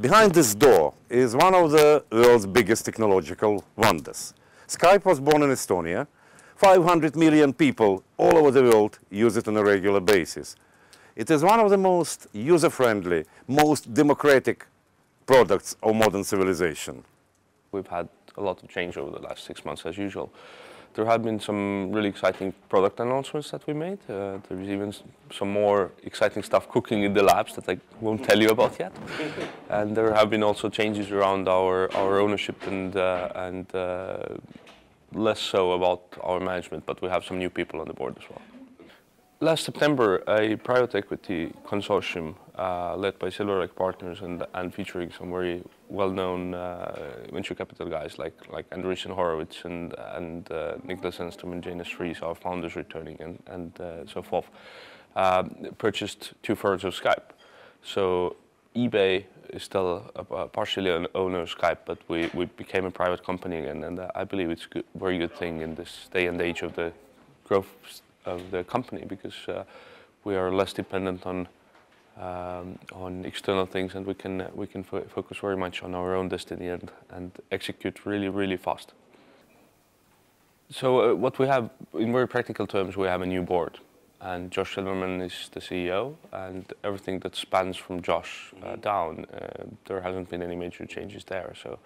Behind this door is one of the world's biggest technological wonders. Skype was born in Estonia. 500 million people all over the world use it on a regular basis. It is one of the most user-friendly, most democratic products of modern civilization. We've had a lot of change over the last 6 months, as usual. There have been some really exciting product announcements that we made. There's even some more exciting stuff cooking in the labs that I won't tell you about yet. And there have been also changes around our ownership and less so about our management, but we have some new people on the board as well. Last September, a private equity consortium led by Silver Lake Partners and featuring some very well-known venture capital guys like Andreessen Horowitz and Niklas Enström and Janes Fries, our founders returning and so forth, purchased 2/3 of Skype. So eBay is still partially an owner of Skype, but we became a private company again, and I believe it's a very good thing in this day and age of the growth of the company, because we are less dependent on external things, and we can focus very much on our own destiny and execute really fast. So what we have, in very practical terms, we have a new board, and Josh Silverman is the CEO, and everything that spans from Josh down, there hasn't been any major changes there. So,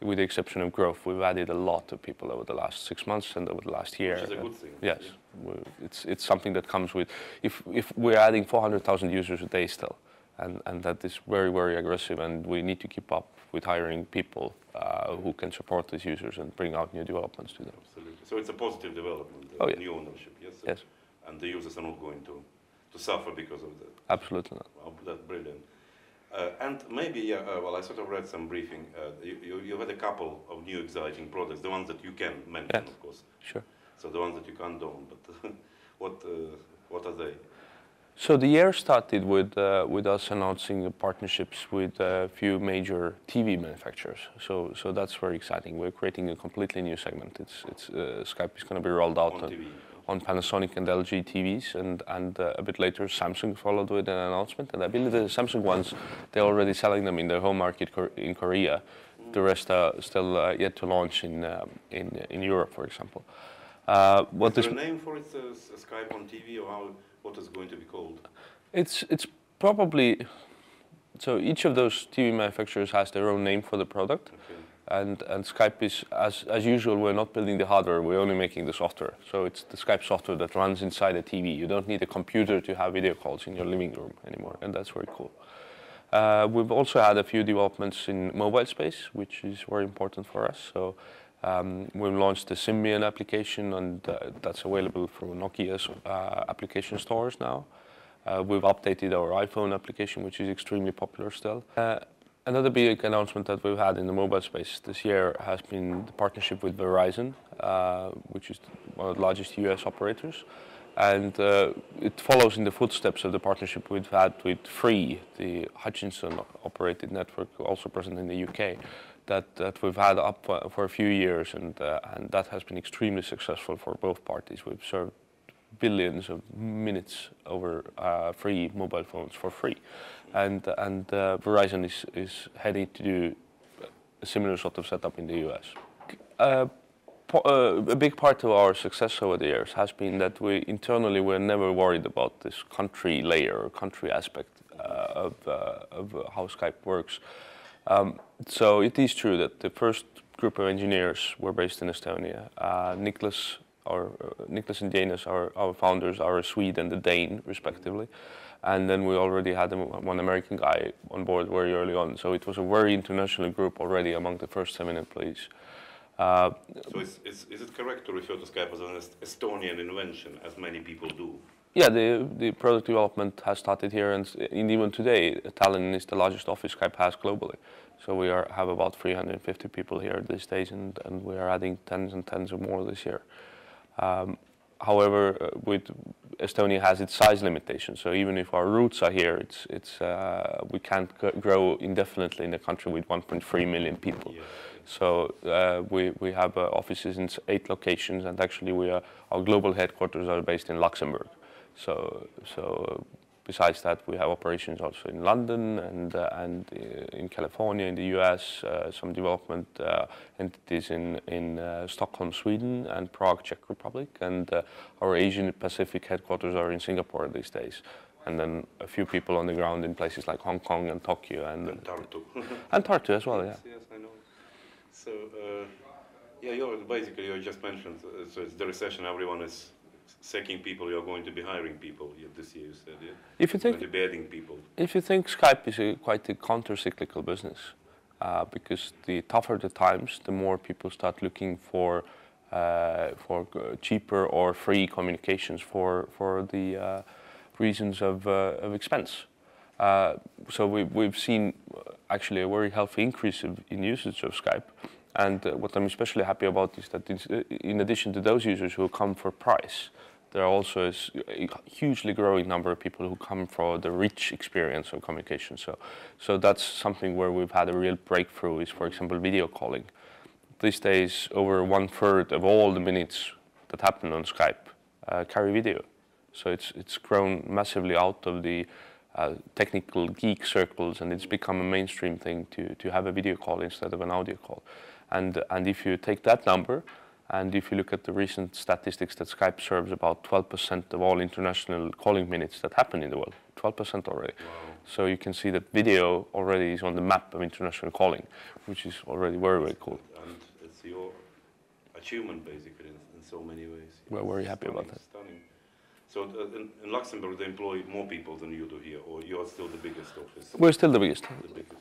with the exception of growth, we've added a lot of people over the last 6 months and over the last year. Which is a good thing. Yes, it's something that comes with, if we're adding 400,000 users a day still, and that is very aggressive, and we need to keep up with hiring people who can support these users and bring out new developments to them. Absolutely. So it's a positive development, new ownership, yes? Yes. And the users are not going to suffer because of that. Absolutely not. Well, that's brilliant. And maybe, well, I sort of read some briefing. You had a couple of new exciting products, the ones that you can mention, of course. Sure. So the ones that you can't don't, but what are they? So the year started with us announcing partnerships with a few major TV manufacturers. So that's very exciting. We're creating a completely new segment. Skype is going to be rolled out on Panasonic and LG TVs, and a bit later Samsung followed with an announcement. And I believe the Samsung ones, they're already selling them in their home market in Korea. The rest are still yet to launch in Europe, for example. Is there a name for it, Skype on TV, or what is going to be called? It's probably, so each of those TV manufacturers has their own name for the product. Okay. And Skype is, as usual, we're not building the hardware, we're only making the software. So it's the Skype software that runs inside a TV. You don't need a computer to have video calls in your living room anymore, and that's very cool. We've also had a few developments in mobile space, which is very important for us. So we've launched the Symbian application, and that's available through Nokia's application stores now. We've updated our iPhone application, which is extremely popular still. Another big announcement that we've had in the mobile space this year has been the partnership with Verizon, which is one of the largest US operators. And it follows in the footsteps of the partnership we've had with Free, the Hutchinson-operated network, also present in the UK, that we've had up for a few years, and that has been extremely successful for both parties. We've served billions of minutes over free mobile phones for free, and Verizon is heading to do a similar sort of setup in the US. A big part of our success over the years has been that internally we're never worried about this country layer or country aspect of how Skype works. So it is true that the first group of engineers were based in Estonia. Niklas and Janes, our founders, are a Swede and a Dane, respectively. And then we already had one American guy on board very early on. So it was a very international group already among the first 7 employees. So is it correct to refer to Skype as an Estonian invention, as many people do? Yeah, the product development has started here, and even today, Tallinn is the largest office Skype has globally. So we have about 350 people here these days, and we are adding tens and tens of more this year. However, Estonia has its size limitations. So even if our roots are here, we can't grow indefinitely in a country with 1.3 million people. Yeah. So we have offices in 8 locations, and actually our global headquarters are based in Luxembourg. So Besides that, we have operations also in London and in California, in the US, some development entities in Stockholm, Sweden, and Prague, Czech Republic, and our Asian Pacific headquarters are in Singapore these days. And then a few people on the ground in places like Hong Kong and Tokyo and Tartu. And Tartu as well, yeah. Yes, I know. So, yeah, you just mentioned, so it's the recession, everyone is sacking people, you're going to be hiring people this year, you said, yeah? If you think, going to be adding people. If you think Skype is quite a counter-cyclical business, because the tougher the times, the more people start looking for cheaper or free communications for the reasons of expense. So we've seen actually a very healthy increase in usage of Skype. And what I'm especially happy about is that in addition to those users who come for price, there are also a hugely growing number of people who come for the rich experience of communication. So that's something where we've had a real breakthrough is, for example, video calling. These days, over 1/3 of all the minutes that happen on Skype carry video. So it's grown massively out of the technical geek circles, and it's become a mainstream thing to have a video call instead of an audio call. And if you take that number, and if you look at the recent statistics that Skype serves about 12% of all international calling minutes that happen in the world, 12% already. Wow. So you can see that video already is on the map of international calling, which is already very, very cool. And it's your achievement, basically, in so many ways. We're very happy about that. Stunning. So in Luxembourg, they employ more people than you do here, or you're still the biggest office? We're still the biggest. The biggest.